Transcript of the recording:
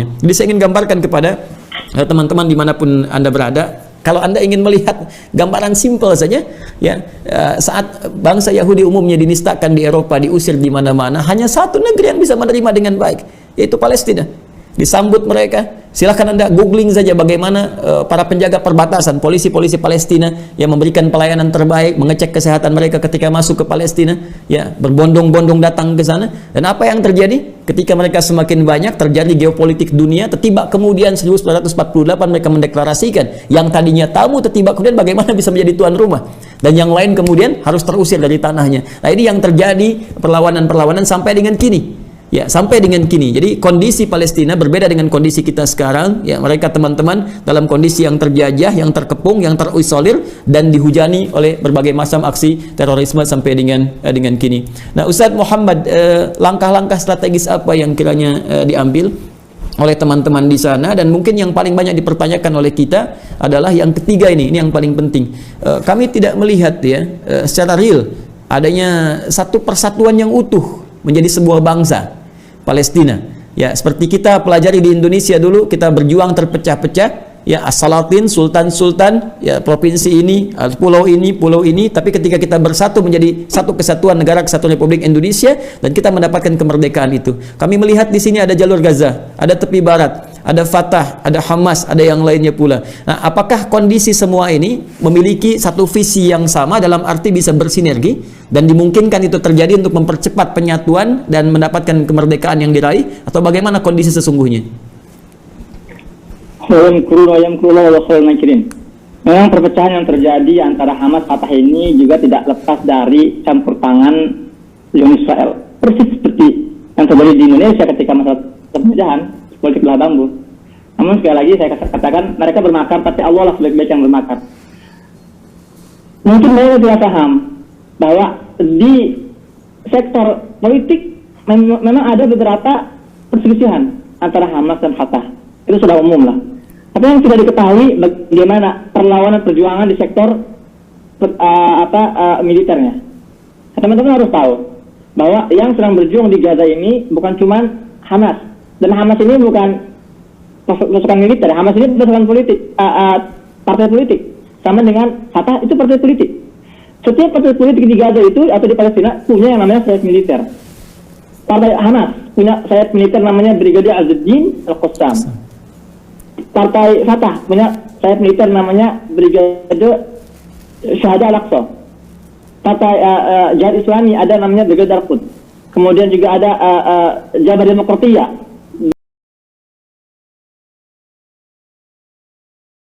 Jadi saya ingin gambarkan kepada teman-teman dimanapun Anda berada, kalau Anda ingin melihat gambaran simpel saja, ya, saat bangsa Yahudi umumnya dinistakan di Eropa, diusir di mana-mana, hanya satu negeri yang bisa menerima dengan baik, yaitu Palestina. Disambut mereka. Silahkan Anda googling saja bagaimana para penjaga perbatasan, polisi-polisi Palestina yang memberikan pelayanan terbaik, mengecek kesehatan mereka ketika masuk ke Palestina, ya, berbondong-bondong datang ke sana. Dan apa yang terjadi? Ketika mereka semakin banyak, terjadi geopolitik dunia, tiba kemudian 1948 mereka mendeklarasikan yang tadinya tamu, tiba kemudian bagaimana bisa menjadi tuan rumah. Dan yang lain kemudian harus terusir dari tanahnya. Nah, ini yang terjadi perlawanan-perlawanan sampai dengan kini. Ya, sampai dengan kini. Jadi kondisi Palestina berbeda dengan kondisi kita sekarang. Ya, mereka teman-teman dalam kondisi yang terjajah, yang terkepung, yang terisolir dan dihujani oleh berbagai macam aksi terorisme sampai dengan kini. Nah, Ustaz Muhammad, langkah-langkah strategis apa yang kiranya diambil oleh teman-teman di sana, dan mungkin yang paling banyak dipertanyakan oleh kita adalah yang ketiga ini yang paling penting. Kami tidak melihat secara real adanya satu persatuan yang utuh menjadi sebuah bangsa Palestina. Ya, seperti kita pelajari di Indonesia dulu, kita berjuang terpecah-pecah, ya, as-salatin, sultan-sultan, ya, provinsi ini, pulau ini, tapi ketika kita bersatu menjadi satu kesatuan negara kesatuan Republik Indonesia dan kita mendapatkan kemerdekaan itu. Kami melihat di sini ada jalur Gaza, ada tepi barat, ada Fatah, ada Hamas, ada yang lainnya pula. Nah, apakah kondisi semua ini memiliki satu visi yang sama dalam arti bisa bersinergi dan dimungkinkan itu terjadi untuk mempercepat penyatuan dan mendapatkan kemerdekaan yang diraih, atau bagaimana kondisi sesungguhnya? Memang perpecahan yang terjadi antara Hamas Fatah ini juga tidak lepas dari campur tangan Uni Israel. Persis seperti yang terjadi di Indonesia ketika masalah perpecahan politik belah bambu. Namun sekali lagi saya katakan, mereka bermakar, tapi Allah lah sebaik-baik yang bermakar. Mungkin mereka tidak paham bahwa di sektor politik memang ada beberapa perselisihan antara Hamas dan Fatah. Itu sudah umum lah. Tapi yang tidak diketahui bagaimana perlawanan perjuangan di sektor militernya. Teman-teman harus tahu bahwa yang sedang berjuang di Gaza ini bukan cuma Hamas, dan Hamas ini bukan pasukan militer. Hamas ini pasukan politik, partai politik, sama dengan Fatah itu partai politik. Setiap partai politik di Gaza itu atau di Palestina punya yang namanya sayap militer. Partai Hamas punya sayap militer namanya Brigade Azzuddin Al-Qassam. Partai Fatah punya sayap militer namanya Brigade Syuhada Al-Aqsa. Partai Jihad Islami ada namanya Brigade Al-Quds. Kemudian juga ada Jabhat Demokratiyah